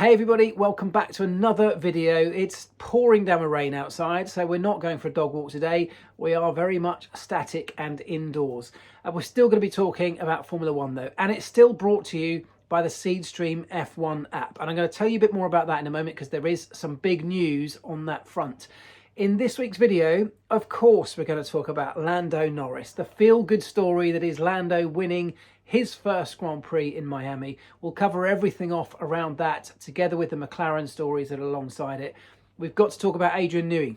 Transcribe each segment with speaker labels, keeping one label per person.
Speaker 1: Hey everybody, welcome back to another video. It's pouring down with rain outside, so we're not going for a dog walk today. We are very much static and indoors. We're still going to be talking about Formula One though, and it's still brought to you by the SeedStream F1 app. And I'm going to tell you a bit more about that in a moment because there is some big news on that front. In this week's video, of course, we're going to talk about Lando Norris, the feel-good story that is Lando winning his first Grand Prix in Miami. We'll cover everything off around that, together with the McLaren stories that are alongside it. We've got to talk about Adrian Newey.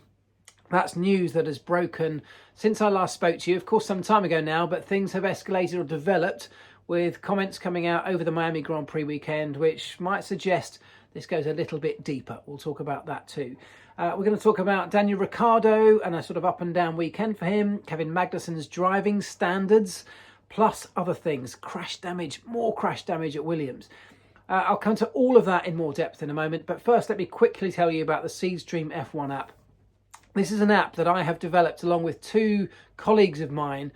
Speaker 1: That's news that has broken since I last spoke to you, of course, some time ago now, but things have escalated or developed with comments coming out over the Miami Grand Prix weekend, which might suggest this goes a little bit deeper. We'll talk about that too. We're going to talk about Daniel Ricciardo and a sort of up and down weekend for him, Kevin Magnussen's driving standards, plus other things, crash damage, more crash damage at Williams. I'll come to all of that in more depth in a moment, but first let me quickly tell you about the SeedStream F1 app. This is an app that I have developed along with two colleagues of mine.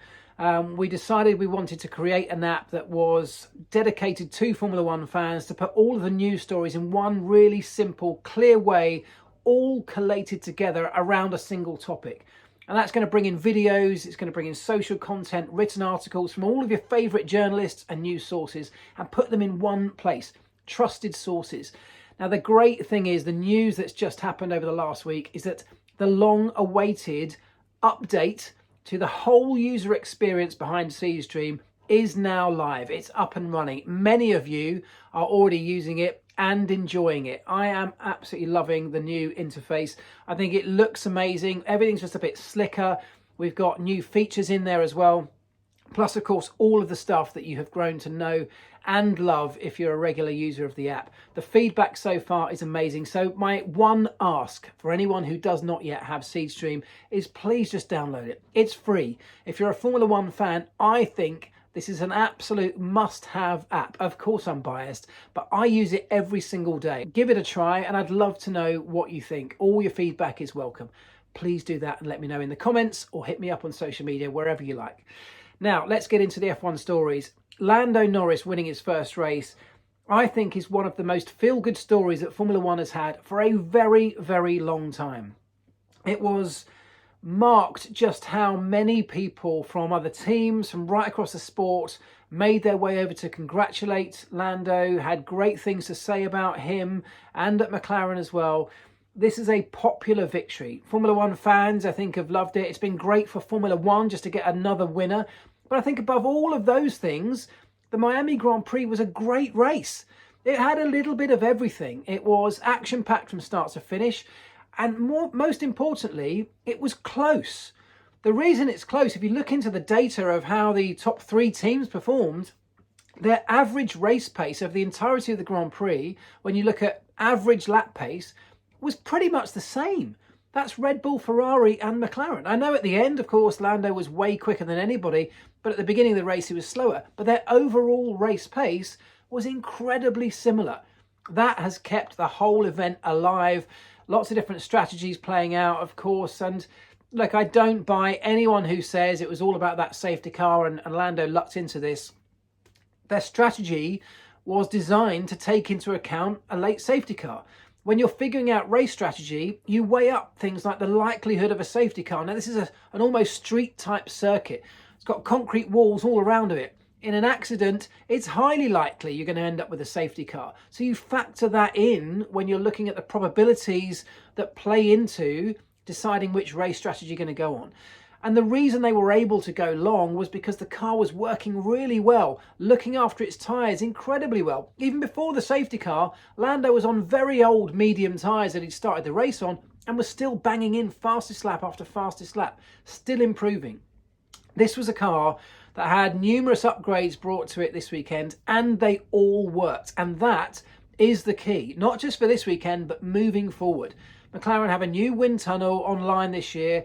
Speaker 1: We decided we wanted to create an app that was dedicated to Formula One fans, to put all of the news stories in one really simple, clear way, all collated together around a single topic. And that's going to bring in videos, it's going to bring in social content, written articles from all of your favourite journalists and news sources, and put them in one place, trusted sources. Now, the great thing is, the news that's just happened over the last week is that the long-awaited update to the whole user experience behind SeedStream is now live. It's up and running. Many of you are already using it and enjoying it. I am absolutely loving the new interface. I think it looks amazing. Everything's just a bit slicker. We've got new features in there as well. Plus, of course, all of the stuff that you have grown to know and love if you're a regular user of the app. The feedback so far is amazing. So my one ask for anyone who does not yet have SeedStream is please just download it. It's free. If you're a Formula One fan, I think this is an absolute must-have app. Of course I'm biased, but I use it every single day. Give it a try and I'd love to know what you think. All your feedback is welcome. Please do that and let me know in the comments or hit me up on social media, wherever you like. Now, let's get into the F1 stories. Lando Norris winning his first race, I think, is one of the most feel-good stories that Formula One has had for a very, very long time. It was marked just how many people from other teams, from right across the sport, made their way over to congratulate Lando, had great things to say about him, and at McLaren as well. This is a popular victory. Formula One fans, I think, have loved it. It's been great for Formula One just to get another winner. But I think above all of those things, the Miami Grand Prix was a great race. It had a little bit of everything. It was action-packed from start to finish. And most importantly, it was close. The reason it's close, if you look into the data of how the top three teams performed, their average race pace over the entirety of the Grand Prix, when you look at average lap pace, was pretty much the same. That's Red Bull, Ferrari and McLaren. I know at the end, of course, Lando was way quicker than anybody, but at the beginning of the race he was slower. But their overall race pace was incredibly similar. That has kept the whole event alive. Lots of different strategies playing out, of course. And look, I don't buy anyone who says it was all about that safety car and Lando lucked into this. Their strategy was designed to take into account a late safety car. When you're figuring out race strategy, you weigh up things like the likelihood of a safety car. Now, this is an almost street-type circuit. It's got concrete walls all around it. In an accident, it's highly likely you're going to end up with a safety car. So you factor that in when you're looking at the probabilities that play into deciding which race strategy you're going to go on. And the reason they were able to go long was because the car was working really well, looking after its tyres incredibly well. Even before the safety car, Lando was on very old medium tyres that he'd started the race on and was still banging in fastest lap after fastest lap, still improving. This was a car that had numerous upgrades brought to it this weekend, and they all worked. And that is the key, not just for this weekend, but moving forward. McLaren have a new wind tunnel online this year,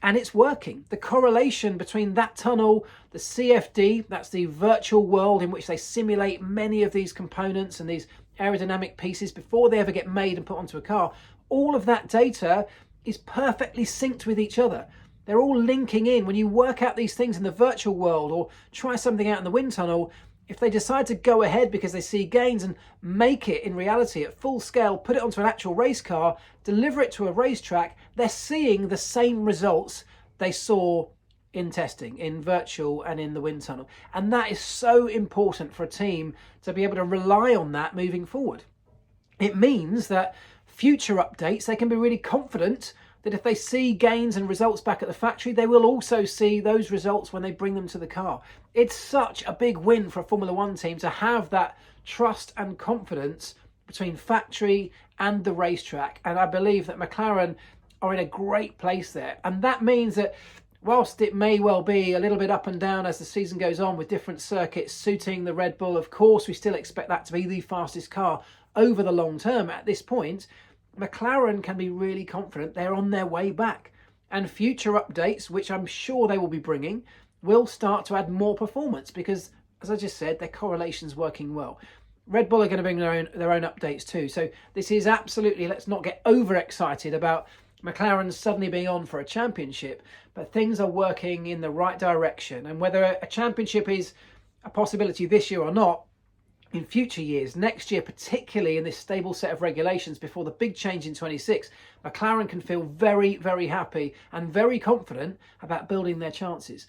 Speaker 1: and it's working. The correlation between that tunnel, the CFD, that's the virtual world in which they simulate many of these components and these aerodynamic pieces before they ever get made and put onto a car, all of that data is perfectly synced with each other. They're all linking in. When you work out these things in the virtual world or try something out in the wind tunnel, if they decide to go ahead because they see gains and make it in reality at full scale, put it onto an actual race car, deliver it to a racetrack, they're seeing the same results they saw in testing, in virtual and in the wind tunnel. And that is so important for a team to be able to rely on that moving forward. It means that future updates, they can be really confident that if they see gains and results back at the factory, they will also see those results when they bring them to the car. It's such a big win for a Formula One team to have that trust and confidence between factory and the racetrack. And I believe that McLaren are in a great place there. And that means that whilst it may well be a little bit up and down as the season goes on with different circuits suiting the Red Bull, of course, we still expect that to be the fastest car over the long term at this point. McLaren can be really confident they're on their way back. And future updates, which I'm sure they will be bringing, will start to add more performance because, as I just said, their correlation's working well. Red Bull are going to bring their own updates too. So this is absolutely, let's not get overexcited about McLaren suddenly being on for a championship, but things are working in the right direction. And whether a championship is a possibility this year or not, in future years, next year, particularly in this stable set of regulations before the big change in 26, McLaren can feel very, very happy and very confident about building their chances.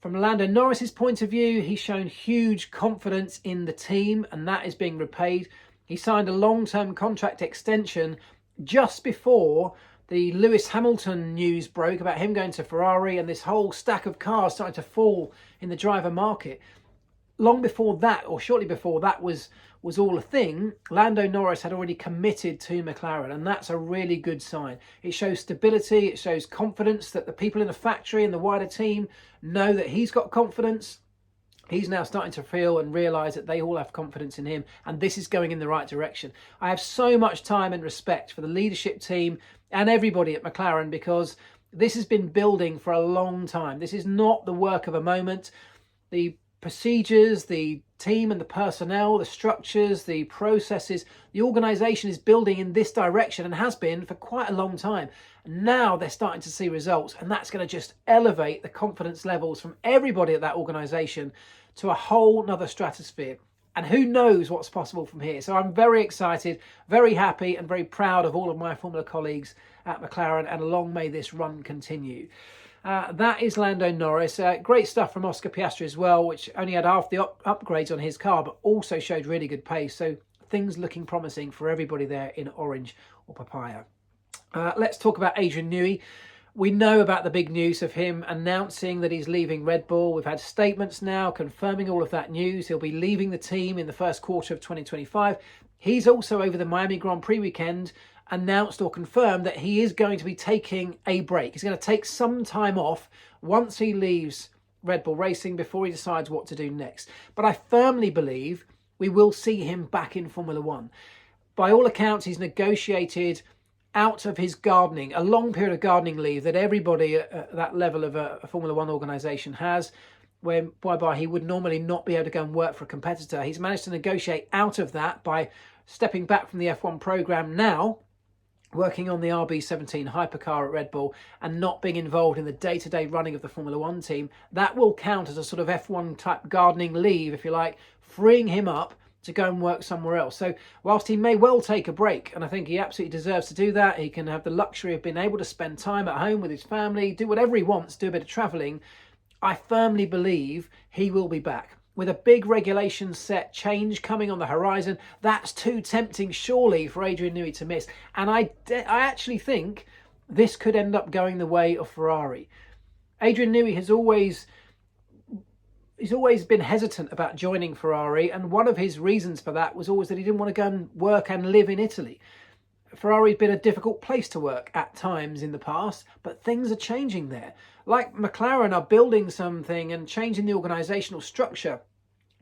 Speaker 1: From Lando Norris's point of view, he's shown huge confidence in the team and that is being repaid. He signed a long-term contract extension just before the Lewis Hamilton news broke about him going to Ferrari and this whole stack of cars starting to fall in the driver market. Long before that, or shortly before that was all a thing, Lando Norris had already committed to McLaren, and that's a really good sign. It shows stability, it shows confidence that the people in the factory and the wider team know that he's got confidence. He's now starting to feel and realise that they all have confidence in him, and this is going in the right direction. I have so much time and respect for the leadership team and everybody at McLaren because this has been building for a long time. This is not the work of a moment. The procedures, the team and the personnel, the structures, the processes, the organisation is building in this direction and has been for quite a long time. And now they're starting to see results, and that's going to just elevate the confidence levels from everybody at that organisation to a whole nother stratosphere. And who knows what's possible from here. So I'm very excited, very happy and very proud of all of my Formula colleagues at McLaren, and long may this run continue. That is Lando Norris. Great stuff from Oscar Piastri as well, which only had half the upgrades on his car, but also showed really good pace. So things looking promising for everybody there in orange or papaya. Let's talk about Adrian Newey. We know about the big news of him announcing that he's leaving Red Bull. We've had statements now confirming all of that news. He'll be leaving the team in the first quarter of 2025. He's also, over the Miami Grand Prix weekend, announced or confirmed that he is going to be taking a break. He's going to take some time off once he leaves Red Bull Racing before he decides what to do next. But I firmly believe we will see him back in Formula One. By all accounts, he's negotiated out of his gardening, a long period of gardening leave that everybody at that level of a Formula One organisation has, whereby he would normally not be able to go and work for a competitor. He's managed to negotiate out of that by stepping back from the F1 programme now, working on the RB17 hypercar at Red Bull and not being involved in the day-to-day running of the Formula One team. That will count as a sort of F1 type gardening leave, if you like, freeing him up to go and work somewhere else. So whilst he may well take a break, and I think he absolutely deserves to do that, he can have the luxury of being able to spend time at home with his family, do whatever he wants, do a bit of travelling, I firmly believe he will be back. With a big regulation set change coming on the horizon, that's too tempting surely for Adrian Newey to miss. And I actually think this could end up going the way of Ferrari. Adrian Newey has always been hesitant about joining Ferrari, and one of his reasons for that was always that he didn't want to go and work and live in Italy. Ferrari's been a difficult place to work at times in the past, but things are changing there. Like McLaren are building something and changing the organisational structure,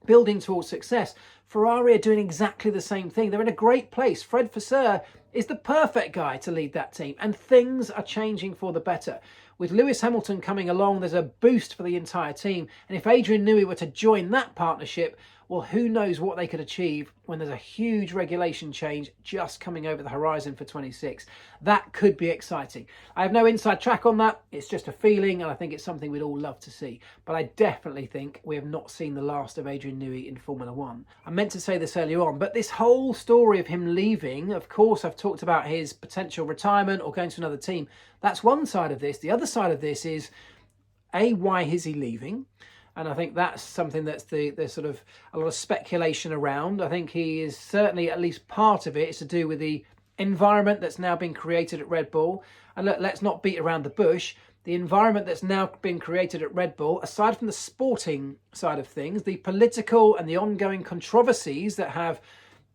Speaker 1: building towards success. Ferrari are doing exactly the same thing. They're in a great place. Fred Vasseur is the perfect guy to lead that team, and things are changing for the better. With Lewis Hamilton coming along, there's a boost for the entire team, and if Adrian Newey were to join that partnership, Well, who knows what they could achieve when there's a huge regulation change just coming over the horizon for 26. That could be exciting. I have no inside track on that. It's just a feeling, and I think it's something we'd all love to see. But I definitely think we have not seen the last of Adrian Newey in Formula One. I meant to say this earlier on, but this whole story of him leaving, of course, I've talked about his potential retirement or going to another team. That's one side of this. The other side of this is, why is he leaving? And I think that's something that's there's sort of a lot of speculation around. I think he is certainly, at least part of it is to do with the environment that's now been created at Red Bull. And let's not beat around the bush. The environment that's now been created at Red Bull, aside from the sporting side of things, the political and the ongoing controversies that have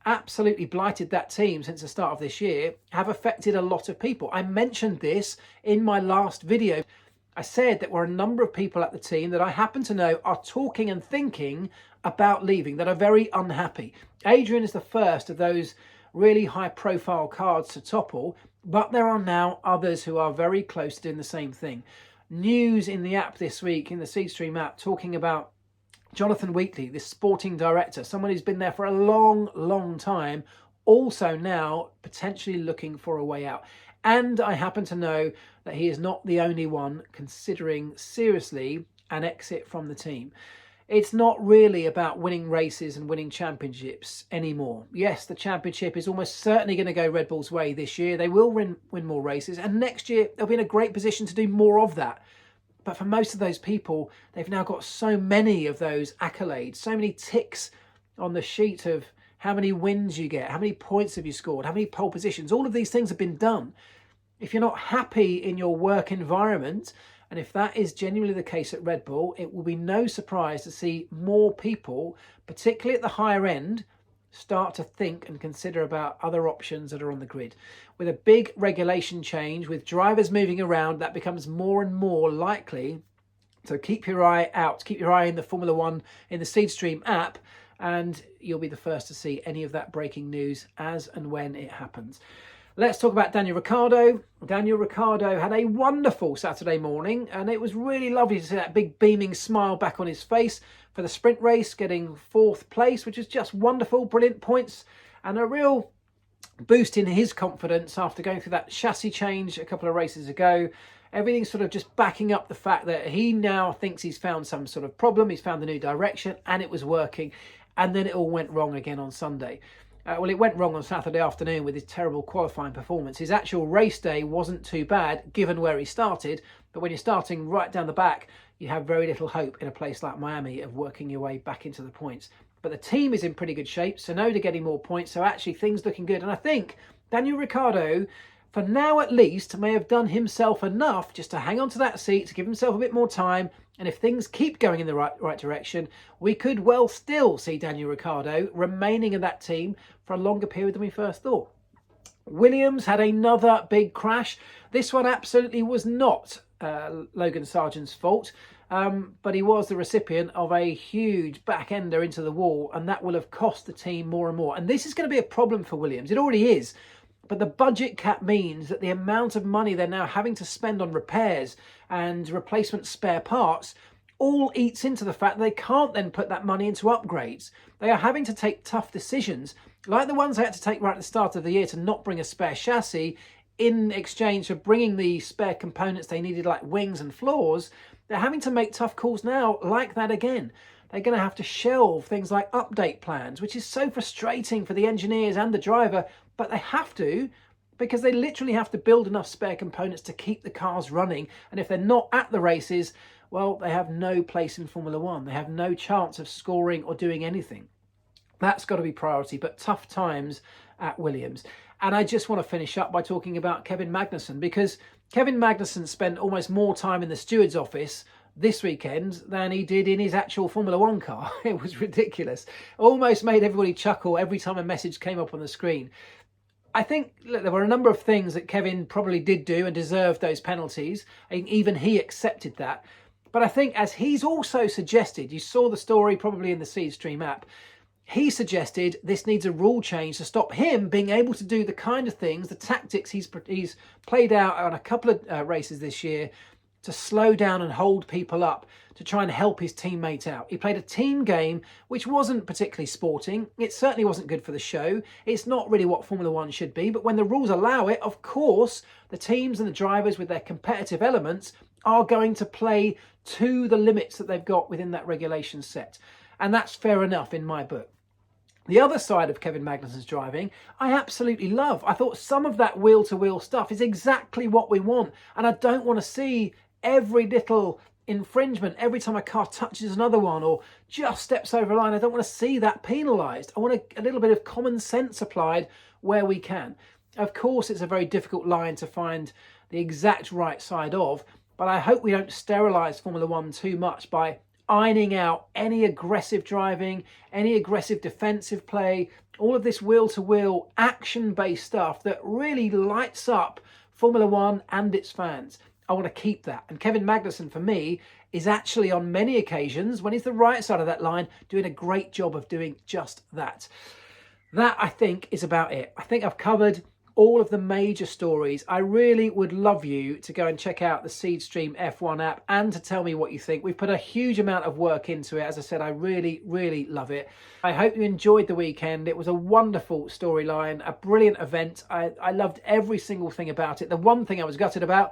Speaker 1: absolutely blighted that team since the start of this year, have affected a lot of people. I mentioned this in my last video. I said that there were a number of people at the team that I happen to know are talking and thinking about leaving, that are very unhappy. Adrian is the first of those really high profile cards to topple, but there are now others who are very close to doing the same thing. News in the app this week, in the SeedStream app, talking about Jonathan Wheatley, this sporting director, someone who's been there for a long time, also now potentially looking for a way out. And I happen to know that he is not the only one considering seriously an exit from the team. It's not really about winning races and winning championships anymore. Yes, the championship is almost certainly going to go Red Bull's way this year. They will win more races, and next year they'll be in a great position to do more of that. But for most of those people, they've now got so many of those accolades, so many ticks on the sheet of how many wins you get, how many points have you scored, how many pole positions. All of these things have been done. If you're not happy in your work environment, and if that is genuinely the case at Red Bull, it will be no surprise to see more people, particularly at the higher end, start to think and consider about other options that are on the grid. With a big regulation change, with drivers moving around, that becomes more and more likely. So keep your eye out, keep your eye in the Formula One, in the SeedStream app, and you'll be the first to see any of that breaking news as and when it happens. Let's talk about Daniel Ricciardo. Daniel Ricciardo had a wonderful Saturday morning, and it was really lovely to see that big beaming smile back on his face for the sprint race, getting 4th place, which is just wonderful, brilliant points, and a real boost in his confidence after going through that chassis change a couple of races ago. Everything's sort of just backing up the fact that he now thinks he's found some sort of problem, he's found a new direction, and it was working, and then it all went wrong again on Sunday. Well, it went wrong on Saturday afternoon with his terrible qualifying performance. His actual race day wasn't too bad, given where he started. But when you're starting right down the back, you have very little hope in a place like Miami of working your way back into the points. But the team is in pretty good shape. Tsunoda getting more points. So actually things looking good. And I think Daniel Ricciardo, for now at least, may have done himself enough just to hang on to that seat, to give himself a bit more time. And if things keep going in the right direction, we could well still see Daniel Ricciardo remaining in that team for a longer period than we first thought. Williams had another big crash. This one absolutely was not Logan Sargent's fault, but he was the recipient of a huge back-ender into the wall, and that will have cost the team more and more. And this is going to be a problem for Williams. It already is. But the budget cap means that the amount of money they're now having to spend on repairs and replacement spare parts all eats into the fact that they can't then put that money into upgrades. They are having to take tough decisions, like the ones they had to take right at the start of the year to not bring a spare chassis in exchange for bringing the spare components they needed, like wings and floors. They're having to make tough calls now like that again. They're going to have to shelve things like update plans, which is so frustrating for the engineers and the driver, but they have to, because they literally have to build enough spare components to keep the cars running. And if they're not at the races, well, they have no place in Formula One. They have no chance of scoring or doing anything. That's got to be priority, but tough times at Williams. And I just want to finish up by talking about Kevin Magnussen, because Kevin Magnussen spent almost more time in the steward's office this weekend than he did in his actual Formula One car. It was ridiculous. Almost made everybody chuckle every time a message came up on the screen. I think, look, there were a number of things that Kevin probably did do and deserved those penalties. And even he accepted that. But I think, as he's also suggested, you saw the story probably in the SeedStream app, he suggested this needs a rule change to stop him being able to do the kind of things, the tactics he's played out on a couple of races this year, to slow down and hold people up, to try and help his teammate out. He played a team game which wasn't particularly sporting. It certainly wasn't good for the show. It's not really what Formula One should be, but when the rules allow it, of course, the teams and the drivers with their competitive elements are going to play to the limits that they've got within that regulation set. And that's fair enough in my book. The other side of Kevin Magnussen's driving, I absolutely love. I thought some of that wheel-to-wheel stuff is exactly what we want. And I don't want to see every little infringement every time a car touches another one or just steps over a line. I don't want to see that penalised. I want a little bit of common sense applied where we can. Of course, it's a very difficult line to find the exact right side of, but I hope we don't sterilise Formula One too much by ironing out any aggressive driving, any aggressive defensive play, all of this wheel-to-wheel action-based stuff that really lights up Formula One and its fans. I want to keep that. And Kevin Magnussen, for me, is actually on many occasions, when he's the right side of that line, doing a great job of doing just that. That, I think, is about it. I think I've covered all of the major stories. I really would love you to go and check out the SeedStream F1 app and to tell me what you think. We've put a huge amount of work into it. As I said, I really, really love it. I hope you enjoyed the weekend. It was a wonderful storyline, a brilliant event. I loved every single thing about it. The one thing I was gutted about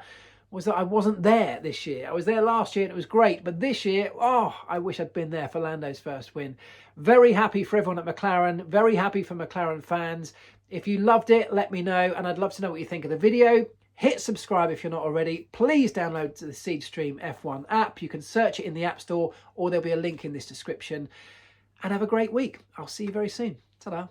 Speaker 1: was that I wasn't there this year. I was there last year and it was great, but this year, oh, I wish I'd been there for Lando's first win. Very happy for everyone at McLaren, very happy for McLaren fans. If you loved it, let me know, and I'd love to know what you think of the video. Hit subscribe if you're not already. Please download the SeedStream F1 app. You can search it in the App Store, or there'll be a link in this description. And have a great week. I'll see you very soon. Ta-da.